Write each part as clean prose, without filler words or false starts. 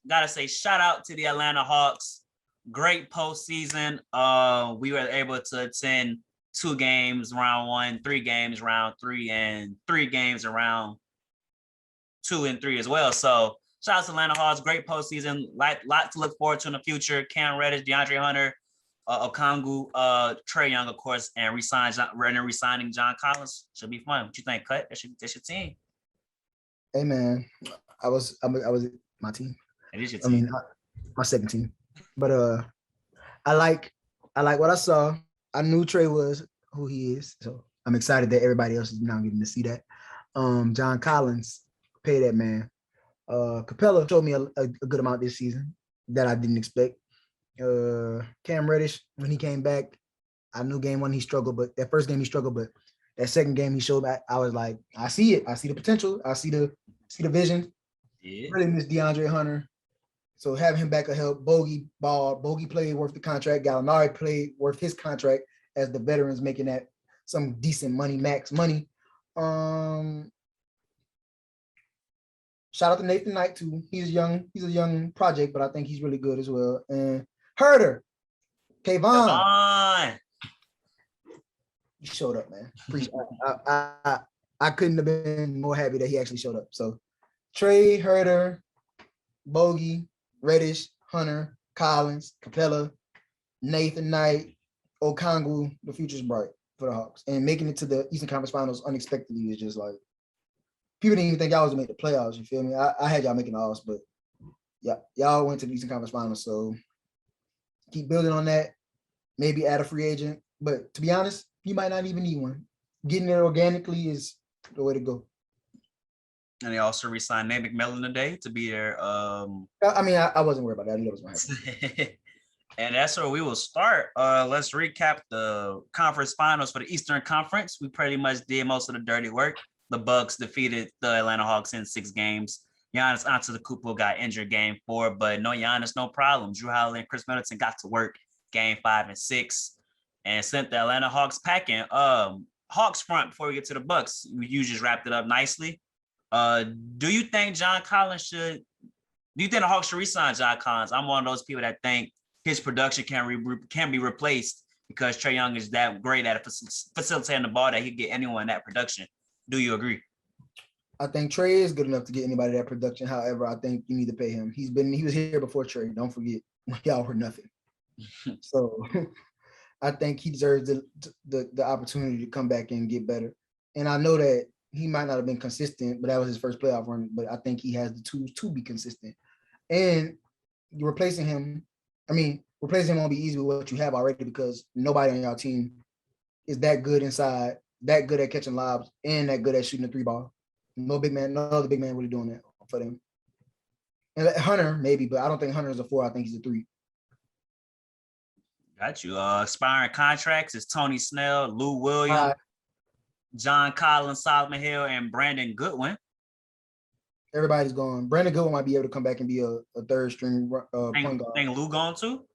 gotta say shout out to the Atlanta Hawks. Great postseason. We were able to attend 2 games round 1, 3 games round 3, and 3 games around 2 and 3 as well. So shout out to Atlanta Hawks. Great postseason. Lot to look forward to in the future. Cam Reddish, DeAndre Hunter, Okongwu, Trae Young, of course, and resigning John Collins. Should be fun. What you think, Cut? That's your team. Hey man, I was my team. It is your team. I mean, my second team. But I like what I saw. I knew Trae was who he is, so I'm excited that everybody else is now getting to see that. John Collins, pay that man. Capella showed me a good amount this season that I didn't expect. Cam Reddish, when he came back, I knew game 1 he struggled, but that first game he struggled, but that second game he showed back, I was like, I see it. I see the potential. I see the vision. Yeah. Really miss DeAndre Hunter. So having him back will help. Bogey played worth the contract. Gallinari played worth his contract as the veterans making that some decent money, max money. Shout out to Nathan Knight too. He's a young project, but I think he's really good as well. And Herder, Kayvon. He showed up, man. I couldn't have been more happy that he actually showed up. So Trae, Herder, Bogey, Reddish, Hunter, Collins, Capella, Nathan Knight, Okongwu, the future's bright for the Hawks. And making it to the Eastern Conference Finals unexpectedly is just like, people didn't even think y'all was gonna make the playoffs, you feel me? I had y'all making the Alls, but yeah, y'all went to the Eastern Conference Finals, so keep building on that. Maybe add a free agent, but to be honest, you might not even need one. Getting it organically is the way to go. And they also re-signed Nate McMillan today to be their. I mean, I wasn't worried about that. I knew that was going to happen. And that's where we will start. Let's recap the conference finals for the Eastern Conference. We pretty much did most of the dirty work. The Bucks defeated the Atlanta Hawks in 6 games. Giannis Antetokounmpo got injured game 4, but no Giannis, no problem. Drew Holiday and Chris Middleton got to work game 5 and 6 and sent the Atlanta Hawks packing. Hawks front before we get to the Bucks. You just wrapped it up nicely. Do you think the Hawks should re-sign John Collins? I'm one of those people that think his production can be replaced because Trae Young is that great at facilitating the ball that he can get anyone that production. Do you agree? I think Trae is good enough to get anybody that production. However, I think you need to pay him. He was here before Trae. Don't forget, y'all were nothing. So I think he deserves the opportunity to come back and get better. And I know that he might not have been consistent, but that was his first playoff run. But I think he has the tools to be consistent. And replacing him won't be easy with what you have already because nobody on your team is that good inside, that good at catching lobs, and that good at shooting a 3-ball. No other big man really doing that for them. And Hunter, maybe, but I don't think Hunter is a 4. I think he's a 3. Got you. Expiring contracts is Tony Snell, Lou Williams, John Collins, Solomon Hill, and Brandon Goodwin. Everybody's gone. Brandon Goodwin might be able to come back and be a third string point guard. Think Lou gone too?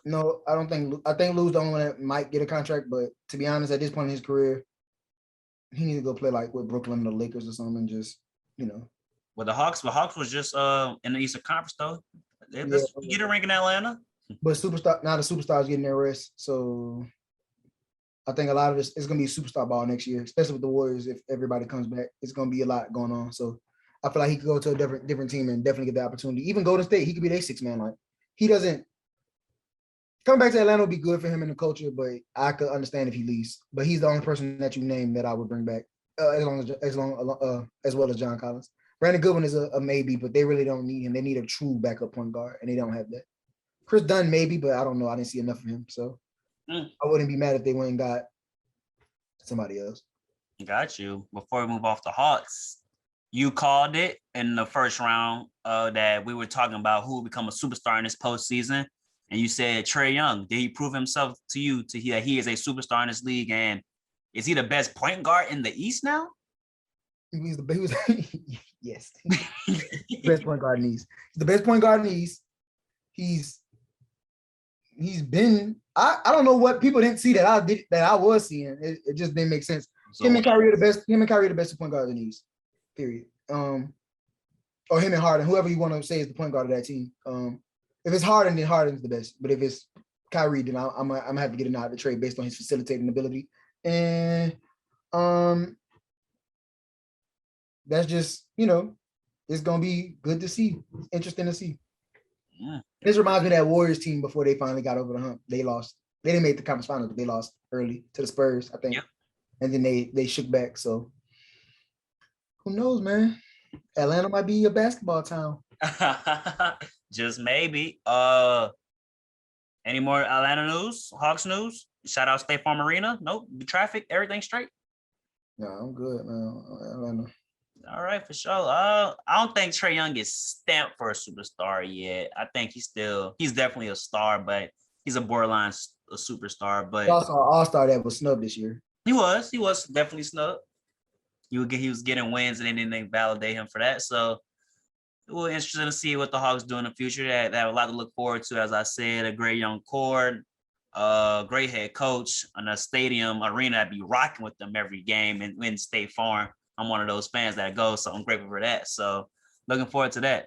No, I don't think. I think Lou's the only one that might get a contract. But to be honest, at this point in his career, he needs to go play like with Brooklyn or the Lakers or something. Just Well, the Hawks was just in the Eastern Conference though. You get a ring in Atlanta. But the superstars getting their rest. So I think a lot of this is going to be superstar ball next year, especially with the Warriors. If everybody comes back, it's going to be a lot going on. So I feel like he could go to a different team and definitely get the opportunity. Even Golden State, he could be their 6 man. Like he doesn't come back to Atlanta would be good for him in the culture, but I could understand if he leaves. But he's the only person that you named that I would bring back, as well as John Collins. Brandon Goodwin is a maybe, but they really don't need him. They need a true backup point guard, and they don't have that. Chris Dunn maybe, but I don't know. I didn't see enough of him, so I wouldn't be mad if they went and got somebody else. Got you. Before we move off the Hawks, you called it in the first round that we were talking about who will become a superstar in this postseason, and you said Trae Young. Did he prove himself to you that he is a superstar in this league, and is he the best point guard in the East now? Yes. Best point guard in the East. He's the best point guard in the East. He's been. I don't know what people didn't see that I was seeing. It just didn't make sense. So, him and Kyrie are the best. Him and Kyrie are the best point guards in the East. Period. or him and Harden, whoever you want to say is the point guard of that team. If it's Harden, then Harden's the best. But if it's Kyrie, then I'm gonna have to get him out of the trade based on his facilitating ability. And that's just, it's gonna be good to see. Interesting to see. Yeah. This reminds me of that Warriors team before they finally got over the hump. They lost. They didn't make the conference finals, but they lost early to the Spurs, I think. Yeah. And then they shook back. So who knows, man? Atlanta might be a basketball town. Just maybe. Any more Atlanta news? Hawks news? Shout out State Farm Arena. Nope. The traffic, everything straight. No, I'm good, man. Atlanta. All right, for sure. I don't think Trae Young is stamped for a superstar yet. I think he's definitely a star, but he's a borderline a superstar. But Also, an all-star that was snubbed this year. he was definitely snubbed. He was getting wins, and then they validate him for that. So it will be interesting to see what the Hawks do in the future. They have a lot to look forward to. As I said, a great young core, great head coach, and a stadium arena that be rocking with them every game and win State Farm. I'm one of those fans that goes, so I'm grateful for that. So looking forward to that.